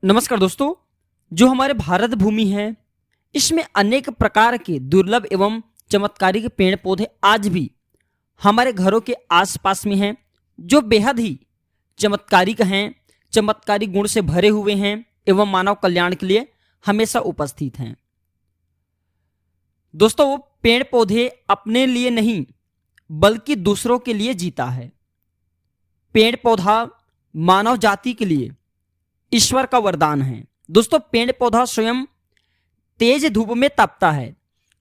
नमस्कार दोस्तों। जो हमारे भारत भूमि है इसमें अनेक प्रकार के दुर्लभ एवं चमत्कारिक पेड़ पौधे आज भी हमारे घरों के आसपास में हैं, जो बेहद ही चमत्कारिक हैं, चमत्कारी गुण से भरे हुए हैं एवं मानव कल्याण के लिए हमेशा उपस्थित हैं। दोस्तों, वो पेड़ पौधे अपने लिए नहीं बल्कि दूसरों के लिए जीता है। पेड़ पौधा मानव जाति के लिए ईश्वर का वरदान है। दोस्तों, पेड़ पौधा स्वयं तेज धूप में तपता है,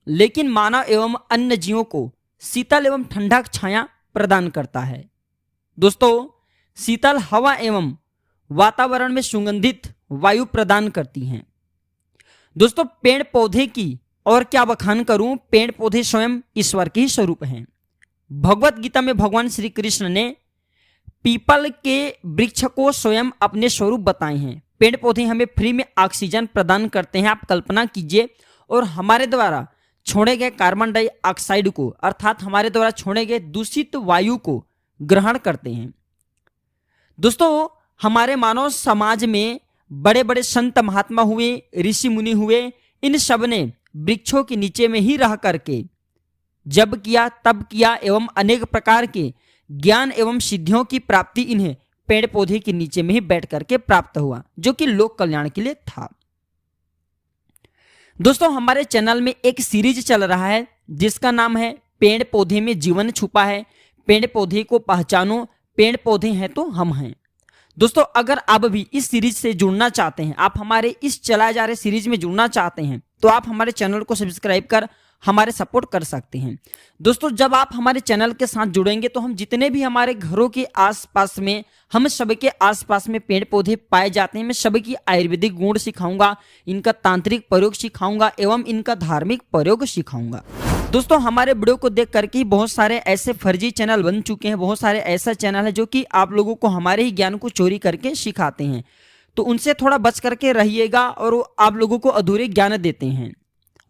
लेकिन मानव एवं अन्य जीवों को शीतल एवं ठंडा छाया प्रदान करता है। दोस्तों, शीतल हवा एवं वातावरण में सुगंधित वायु प्रदान करती हैं। दोस्तों, पेड़ पौधे की और क्या बखान करूं, पेड़ पौधे स्वयं ईश्वर के ही स्वरूप हैं। भगवत गीता में भगवान श्री कृष्ण ने पीपल के वृक्ष को स्वयं अपने स्वरूप बताए हैं। पेड़ पौधे हमें फ्री में ऑक्सीजन प्रदान करते हैं। आप कल्पना कीजिए, और हमारे द्वारा छोड़े गए कार्बन डाइऑक्साइड को, अर्थात हमारे द्वारा छोड़े गए दूषित वायु को ग्रहण करते हैं। दोस्तों, हमारे मानव समाज में बड़े बड़े संत महात्मा हुए, ऋषि मुनि हुए, इन सब ने वृक्षों के नीचे में ही रह करके जब किया तब किया एवं अनेक प्रकार के ज्ञान एवं सिद्धियों की प्राप्ति इन्हें पेड़ पौधे के नीचे में ही बैठ करके प्राप्त हुआ, जो कि लोक कल्याण के लिए था। दोस्तों, हमारे चैनल में एक सीरीज चल रहा है जिसका नाम है पेड़ पौधे में जीवन छुपा है, पेड़ पौधे को पहचानो, पेड़ पौधे हैं तो हम हैं। दोस्तों, अगर आप भी इस सीरीज से जुड़ना चाहते हैं, आप हमारे इस चलाए जा रहे सीरीज में जुड़ना चाहते हैं, तो आप हमारे चैनल को सब्सक्राइब कर हमारे सपोर्ट कर सकते हैं। दोस्तों, जब आप हमारे चैनल के साथ जुड़ेंगे तो हम जितने भी हमारे घरों के आसपास में, हम सबके आसपास में पेड़ पौधे पाए जाते हैं, मैं सबकी आयुर्वेदिक गुण सिखाऊंगा, इनका तांत्रिक प्रयोग सिखाऊंगा एवं इनका धार्मिक प्रयोग सिखाऊंगा। दोस्तों, हमारे वीडियो को देख करके ही बहुत सारे ऐसे फर्जी चैनल बन चुके हैं, बहुत सारे ऐसा चैनल है जो कि आप लोगों को हमारे ही ज्ञान को चोरी करके सिखाते हैं, तो उनसे थोड़ा बच करके रहिएगा, और वो आप लोगों को अधूरे ज्ञान देते हैं।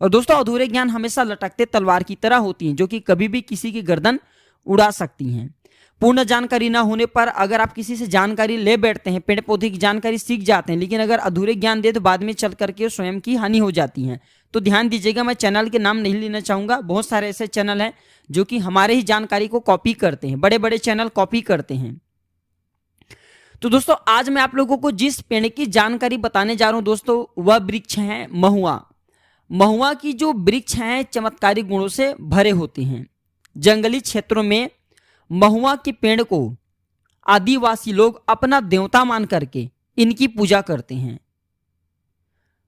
और दोस्तों, अधूरे ज्ञान हमेशा लटकते तलवार की तरह होती हैं, जो कि कभी भी किसी की गर्दन उड़ा सकती हैं। पूर्ण जानकारी ना होने पर अगर आप किसी से जानकारी ले बैठते हैं, पेड़ पौधे की जानकारी सीख जाते हैं, लेकिन अगर अधूरे ज्ञान दे तो बाद में चल करके स्वयं की हानि हो जाती है। तो ध्यान दीजिएगा, मैं चैनल के नाम नहीं लेना चाहूंगा। बहुत सारे ऐसे चैनल हैं जो कि हमारे ही जानकारी को कॉपी करते हैं, बड़े बड़े चैनल कॉपी करते हैं। तो दोस्तों, आज मैं आप लोगों को जिस पेड़ की जानकारी बताने जा रहा हूं दोस्तों, वह वृक्ष है महुआ। महुआ की जो वृक्ष हैं चमत्कारी गुणों से भरे होते हैं। जंगली क्षेत्रों में महुआ के पेड़ को आदिवासी लोग अपना देवता मान करके इनकी पूजा करते हैं।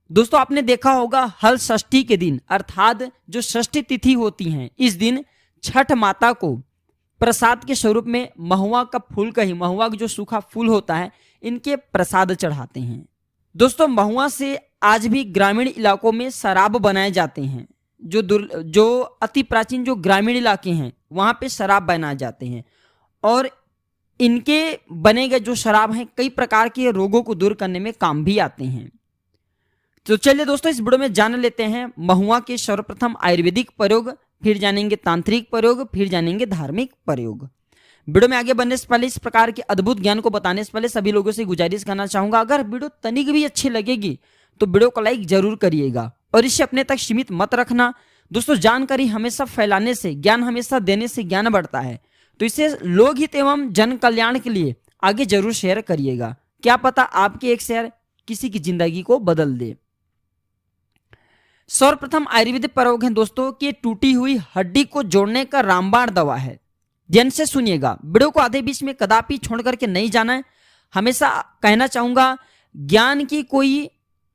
दोस्तों, आपने देखा होगा हल षष्ठी के दिन, अर्थात जो षष्ठी तिथि होती है, इस दिन छठ माता को प्रसाद के स्वरूप में महुआ का फूल का ही, महुआ का जो सूखा फूल होता है, इनके प्रसाद चढ़ाते हैं। दोस्तों, महुआ से आज भी ग्रामीण इलाकों में शराब बनाए जाते हैं। जो अति प्राचीन जो ग्रामीण इलाके हैं वहां पे शराब बनाए जाते हैं, और इनके बने गए जो शराब हैं कई प्रकार के रोगों को दूर करने में काम भी आते हैं। तो चलिए दोस्तों, इस वीडियो में जान लेते हैं महुआ के सर्वप्रथम आयुर्वेदिक प्रयोग, फिर जानेंगे तांत्रिक प्रयोग, फिर जानेंगे धार्मिक प्रयोग। वीडियो में आगे बढ़ने से पहले, इस प्रकार के अद्भुत ज्ञान को बताने से पहले सभी लोगों से गुजारिश करना चाहूंगा, अगर वीडियो तनिक भी अच्छी लगेगी तो वीडियो को लाइक जरूर करिएगा, और इसे अपने तक सीमित मत रखना। दोस्तों, जानकारी हमेशा फैलाने से, ज्ञान हमेशा देने से ज्ञान बढ़ता है, तो इसे लोकहित एवं जन कल्याण के लिए आगे जरूर शेयर करिएगा। क्या पता आपके एक शेयर किसी की जिंदगी को बदल दे। सर्वप्रथम आयुर्वेदिक प्रयोग है दोस्तों कि टूटी हुई हड्डी को जोड़ने का रामबाण दवा है। ध्यान से सुनिएगा, वीडियो को आधे बीच में कदापि छोड़ करके नहीं जाना है। हमेशा कहना चाहूंगा, ज्ञान की कोई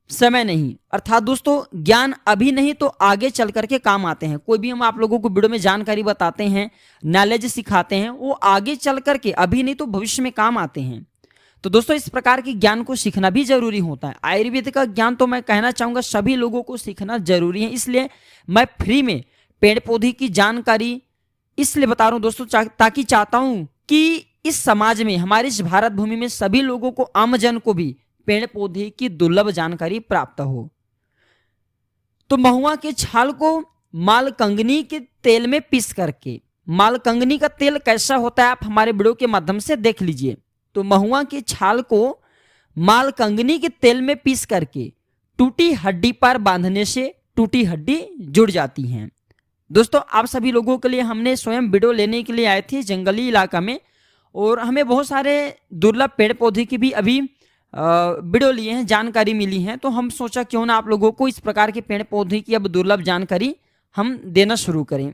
समय नहीं, अर्थात दोस्तों ज्ञान अभी नहीं तो आगे चल करके काम आते हैं। कोई भी हम आप लोगों को वीडियो में जानकारी बताते हैं, नॉलेज सिखाते हैं, वो आगे चल करके, अभी नहीं तो भविष्य में काम आते हैं। तो दोस्तों, इस प्रकार के ज्ञान को सीखना भी जरूरी होता है। आयुर्वेद का ज्ञान तो मैं कहना चाहूंगा सभी लोगों को सीखना जरूरी है, इसलिए मैं फ्री में पेड़ पौधे की जानकारी इसलिए बता रहा हूं दोस्तों, ताकि चाहता हूं कि इस समाज में, हमारी इस भारत भूमि में सभी लोगों को, आम जन को भी पेड़ पौधे की दुर्लभ जानकारी प्राप्त हो। तो महुआ के छाल को मालकंगनी के तेल में पीस करके, मालकंगनी का तेल कैसा होता है आप हमारे वीडियो के माध्यम से देख लीजिए। तो महुआ की छाल को मालकंगनी के तेल में पीस करके टूटी हड्डी पर बांधने से टूटी हड्डी जुड़ जाती है। दोस्तों, आप सभी लोगों के लिए हमने स्वयं वीडियो लेने के लिए आए थे जंगली इलाका में, और हमें बहुत सारे दुर्लभ पेड़ पौधे की भी अभी वीडियो लिए हैं, जानकारी मिली है। तो हम सोचा क्यों ना आप लोगों को इस प्रकार के पेड़ पौधे की अब दुर्लभ जानकारी हम देना शुरू करें।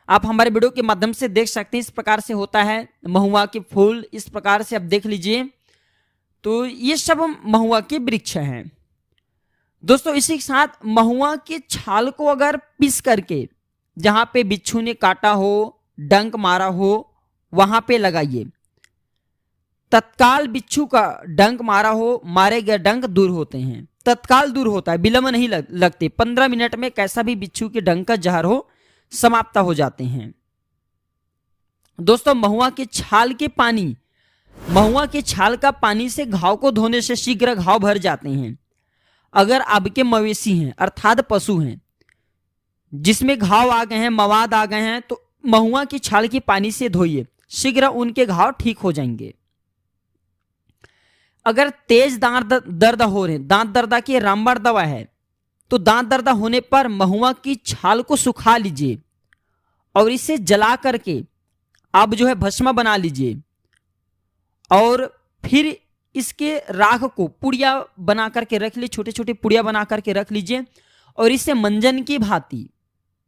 आप हमारे वीडियो के माध्यम से देख सकते हैं, इस प्रकार से होता है महुआ के फूल, इस प्रकार से आप देख लीजिए। तो ये सब महुआ के वृक्ष हैं। दोस्तों, इसी के साथ महुआ के छाल को अगर पीस करके जहां पे बिच्छू ने काटा हो, डंक मारा हो, वहां पे लगाइए। तत्काल बिच्छू का डंक मारा हो, मारे गए डंक दूर होते हैं, तत्काल दूर होता है, विलंब नहीं लगते। 15 मिनट में कैसा भी बिच्छू के डंक का जहर हो समाप्त हो जाते हैं। दोस्तों, महुआ के छाल का पानी से घाव को धोने से शीघ्र घाव भर जाते हैं। अगर आपके मवेशी हैं अर्थात पशु हैं जिसमें घाव आ गए हैं, मवाद आ गए हैं, तो महुआ की छाल की पानी से धोइए, शीघ्र उनके घाव ठीक हो जाएंगे। अगर तेज दांत दर्द हो रहे, दांत दर्द की रामबाण दवा है, तो दांत दर्द होने पर महुआ की छाल को सुखा लीजिए और इसे जला करके आप जो है भस्म बना लीजिए, और फिर इसके राख को पुड़िया बना करके रख लीजिए, छोटे छोटे पुड़िया बना करके रख लीजिए, और इसे मंजन की भांति,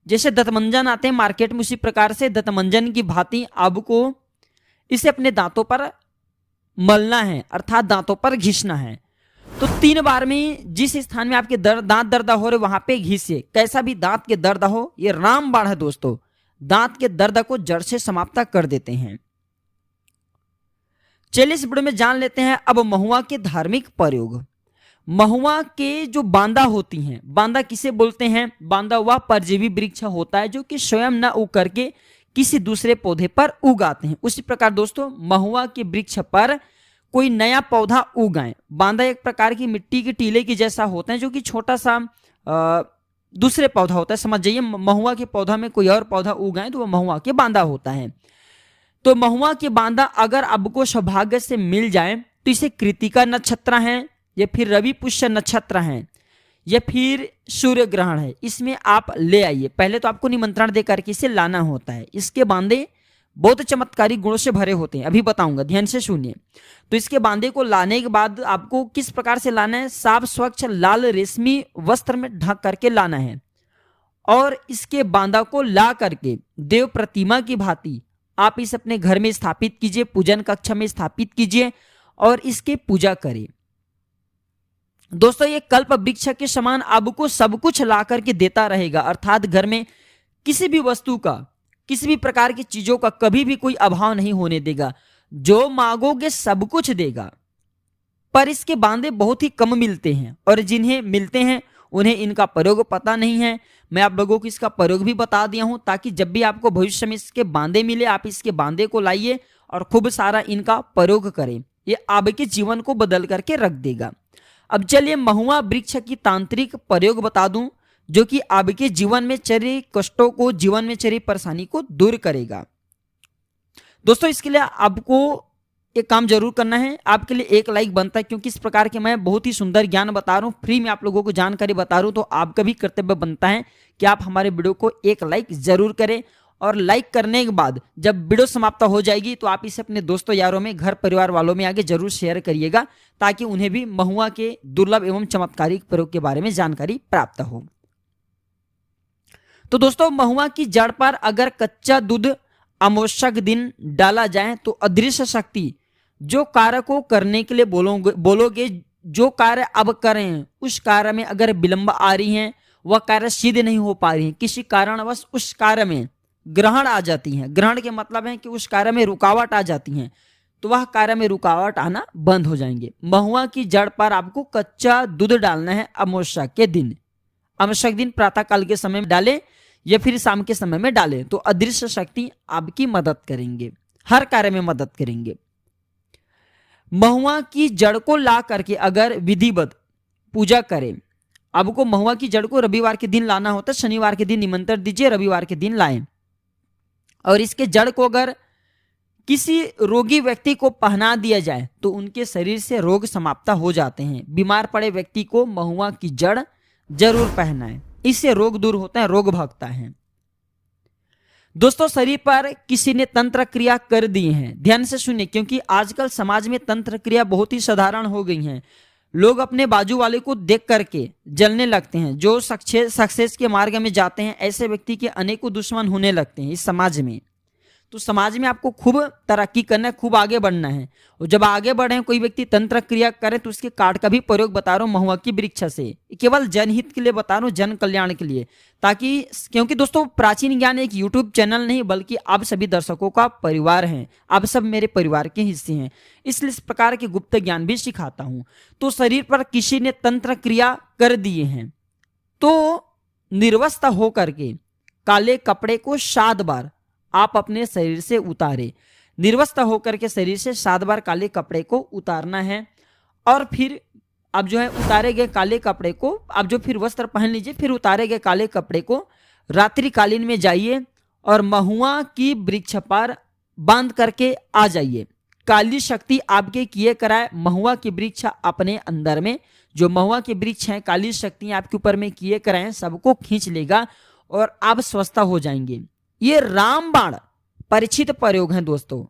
जैसे दंतमंजन आते हैं मार्केट में, उसी प्रकार से दंतमंजन की भांति आपको इसे अपने दांतों पर मलना है, अर्थात दांतों पर घिसना है। तो 3 बार में जिस स्थान में आपके दांत दर्द हो रहे वहां पे घिसिए। कैसा भी दांत के दर्द हो, ये रामबाण है दोस्तों, दांत के दर्द को जड़ से समाप्त कर देते हैं। चलिए इस वीडियो में जान लेते हैं अब महुआ के धार्मिक प्रयोग। महुआ के जो बांदा होती हैं, बांदा किसे बोलते हैं? बांदा वह परजीवी वृक्ष होता है जो कि स्वयं न उग करके किसी दूसरे पौधे पर उगाते हैं। उसी प्रकार दोस्तों, महुआ के वृक्ष पर कोई नया पौधा उगाए। बांदा एक प्रकार की मिट्टी के टीले की जैसा होता है जो कि छोटा सा दूसरे पौधा होता है। समझ जाइए, महुआ के पौधा में कोई और पौधा उगाए तो वह महुआ के बांदा होता है। तो महुआ के बांदा अगर आपको सौभाग्य से मिल जाए तो इसे कृतिका नक्षत्र है, या फिर रवि पुष्य नक्षत्र है, या फिर सूर्य ग्रहण है, इसमें आप ले आइए। पहले तो आपको निमंत्रण दे करके इसे लाना होता है। इसके बांदे बहुत चमत्कारी गुणों से भरे होते हैं, अभी बताऊंगा, ध्यान से सुनिए। तो इसके बांदे को लाने के बाद आपको किस प्रकार से लाना है? साफ स्वच्छ लाल रेशमी वस्त्र में ढक करके लाना है, और इसके बांदा को ला करके देव प्रतिमा की भांति आप इसे अपने घर में स्थापित कीजिए, पूजन कक्ष में स्थापित कीजिए और इसकी पूजा करें। दोस्तों, ये कल्प वृक्ष के समान आपको सब कुछ ला करके देता रहेगा, अर्थात घर में किसी भी वस्तु का, किसी भी प्रकार की चीजों का कभी भी कोई अभाव नहीं होने देगा। जो मांगोगे सब कुछ देगा। पर इसके बांदे बहुत ही कम मिलते हैं, और जिन्हें मिलते हैं उन्हें इनका प्रयोग पता नहीं है। मैं आप लोगों को इसका प्रयोग भी बता दिया हूं, ताकि जब भी आपको भविष्य में इसके बांदे मिले आप इसके बांदे को लाइए और खूब सारा इनका प्रयोग करें। ये आपके जीवन को बदल करके रख देगा। अब चलिए महुआ वृक्ष की तांत्रिक प्रयोग बता दूं, जो कि आपके जीवन में चरी कष्टों को, जीवन में चरी परेशानी को दूर करेगा। दोस्तों, इसके लिए आपको एक काम जरूर करना है, आपके लिए 1 लाइक बनता है, क्योंकि इस प्रकार के मैं बहुत ही सुंदर ज्ञान बता रहा हूं, फ्री में आप लोगों को जानकारी बता रहा हूं। तो आपका भी कर्तव्य बनता है कि आप हमारे वीडियो को 1 लाइक जरूर करें, और लाइक करने के बाद जब वीडियो समाप्त हो जाएगी तो आप इसे अपने दोस्तों यारों में, घर परिवार वालों में आगे जरूर शेयर करिएगा, ताकि उन्हें भी महुआ के दुर्लभ एवं चमत्कारिक प्रयोग के बारे में जानकारी प्राप्त हो। तो दोस्तों, महुआ की जड़ पर अगर कच्चा दूध अमावस्या दिन डाला जाए तो अदृश्य शक्ति जो कार्य को करने के लिए बोलोगे, जो कार्य अब करें उस कार्य में अगर विलंब आ रही है, वह कार्य सिद्ध नहीं हो पा रही है, किसी कारणवश उस कार्य में ग्रहण आ जाती है। ग्रहण के मतलब है कि उस कार्य में रुकावट आ जाती है, तो वह कार्य में रुकावट आना बंद हो जाएंगे। महुआ की जड़ पर आपको कच्चा दूध डालना है अमावस्या के दिन। अमावस्या के दिन प्रातः काल के समय में डालें या फिर शाम के समय में डालें, तो अदृश्य शक्ति आपकी मदद करेंगे, हर कार्य में मदद करेंगे। महुआ की जड़ को ला करके अगर विधिवत पूजा करें, आपको महुआ की जड़ को रविवार के दिन लाना होता है, शनिवार के दिन निमंत्रण दीजिए, रविवार के दिन लाएं। और इसके जड़ को अगर किसी रोगी व्यक्ति को पहना दिया जाए तो उनके शरीर से रोग समाप्त हो जाते हैं। बीमार पड़े व्यक्ति को महुआ की जड़ जरूर पहनाएं, इससे रोग दूर होता है, रोग भागता है। दोस्तों, शरीर पर किसी ने तंत्र क्रिया कर दी है, ध्यान से सुनिए, क्योंकि आजकल समाज में तंत्र क्रिया बहुत ही साधारण हो गई हैं। लोग अपने बाजू वाले को देख करके जलने लगते हैं। जो सक्सेस के मार्ग में जाते हैं, ऐसे व्यक्ति के अनेकों दुश्मन होने लगते हैं इस समाज में। तो समाज में आपको खूब तरक्की करना है, खूब आगे बढ़ना है। और जब आगे बढ़े कोई व्यक्ति तंत्र क्रिया करे तो उसके कार्ड का भी प्रयोग बता रहा हूँ महुआ की वृक्ष से, केवल जनहित के लिए बता रहा हूँ, जन कल्याण के लिए, ताकि क्योंकि दोस्तों प्राचीन ज्ञान एक यूट्यूब चैनल नहीं बल्कि आप सभी दर्शकों का परिवार है, आप सब मेरे परिवार के हिस्से हैं, इसलिए इस प्रकार के गुप्त ज्ञान भी सिखाता हूँ। तो शरीर पर किसी ने तंत्र क्रिया कर दिए हैं तो निर्वस्त्र होकर के काले कपड़े को 7 बार आप अपने शरीर से उतारे। निर्वस्त्र होकर के शरीर से 7 बार काले कपड़े को उतारना है। और फिर अब जो है उतारे गए काले कपड़े को अब जो फिर वस्त्र पहन लीजिए, फिर उतारे गए काले कपड़े को रात्रिकालीन में जाइए और महुआ की वृक्ष पर बांध करके आ जाइए। काली शक्ति आपके किए कराए महुआ की वृक्ष अपने अंदर में, जो महुआ के वृक्ष हैं काली शक्ति आपके ऊपर में किए कराए सबको खींच लेगा और आप स्वस्थ हो जाएंगे। ये रामबाण परीक्षित प्रयोग हैं दोस्तों,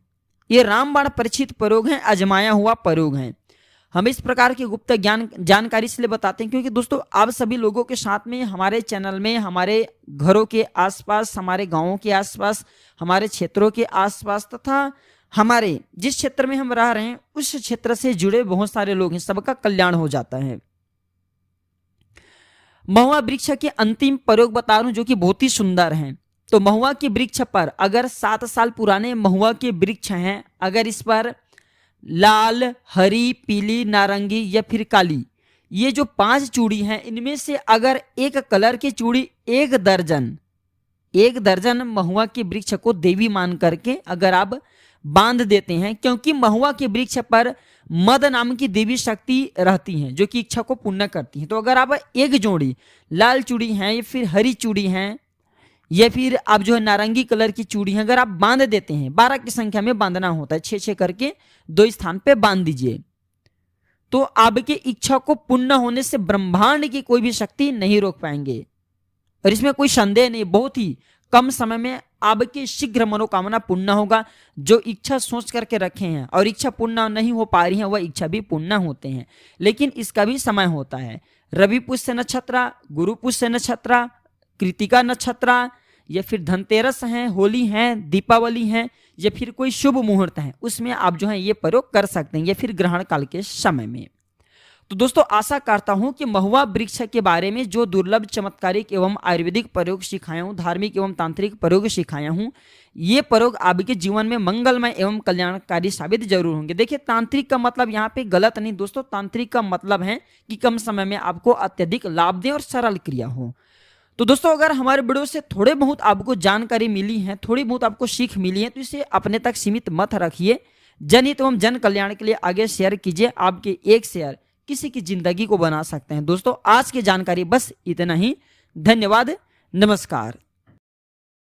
ये रामबाण परीक्षित प्रयोग हैं, आजमाया हुआ प्रयोग हैं। हम इस प्रकार के गुप्त ज्ञान जानकारी इसलिए बताते हैं क्योंकि दोस्तों आप सभी लोगों के साथ में, हमारे चैनल में, हमारे घरों के आसपास, हमारे गांवों के आसपास, हमारे क्षेत्रों के आसपास तथा हमारे जिस क्षेत्र में हम रह रहे हैं उस क्षेत्र से जुड़े बहुत सारे लोग हैं, सबका कल्याण हो जाता है। महुआ वृक्ष के अंतिम प्रयोग बता रहा हूं जो कि बहुत ही सुंदर हैं। तो महुआ के वृक्ष पर अगर 7 साल पुराने महुआ के वृक्ष हैं, अगर इस पर लाल, हरी, पीली, नारंगी या फिर काली, ये जो 5 चूड़ी हैं, इनमें से अगर एक कलर की चूड़ी 1 दर्जन महुआ के वृक्ष को देवी मान करके अगर आप बांध देते हैं, क्योंकि महुआ के वृक्ष पर मद नाम की देवी शक्ति रहती हैं जो कि इच्छा को पूर्ण करती हैं। तो अगर आप 1 जोड़ी लाल चूड़ी हैं या फिर हरी चूड़ी हैं या फिर आप जो है नारंगी कलर की चूड़ी है अगर आप बांध देते हैं, 12 की संख्या में बांधना होता है, 6-6 करके 2 स्थान पे बांध दीजिए, तो आपकी इच्छा को पूर्ण होने से ब्रह्मांड की कोई भी शक्ति नहीं रोक पाएंगे। और इसमें कोई संदेह नहीं, बहुत ही कम समय में आपकी शीघ्र मनोकामना पूर्ण होगा। जो इच्छा सोच करके रखे हैं और इच्छा पूर्ण नहीं हो पा रही है वह इच्छा भी पूर्ण होते हैं, लेकिन इसका भी समय होता है। रवि पुष्य नक्षत्र, गुरु पुष्य नक्षत्र, कृतिका नक्षत्र या फिर धनतेरस है, होली है, दीपावली है या फिर कोई शुभ मुहूर्त है, उसमें आप जो है ये प्रयोग कर सकते हैं या फिर ग्रहण काल के समय में। तो दोस्तों आशा करता हूं कि महुआ वृक्ष के बारे में जो दुर्लभ, चमत्कारिक एवं आयुर्वेदिक प्रयोग सिखाया हूं, धार्मिक एवं तांत्रिक प्रयोग सिखाया हूं, ये प्रयोग आपके जीवन में मंगलमय एवं कल्याणकारी साबित जरूर होंगे। देखिए तांत्रिक का मतलब यहाँ पे गलत नहीं दोस्तों, तांत्रिक का मतलब है कि कम समय में आपको अत्यधिक लाभ दे और सरल क्रिया हो। तो दोस्तों अगर हमारे वीडियो से थोड़े बहुत आपको जानकारी मिली है, थोड़ी बहुत आपको सीख मिली है, तो इसे अपने तक सीमित मत रखिए, जनहित एवं जन कल्याण के लिए आगे शेयर कीजिए। आपके एक शेयर किसी की जिंदगी को बना सकते हैं। दोस्तों आज की जानकारी बस इतना ही, धन्यवाद, नमस्कार।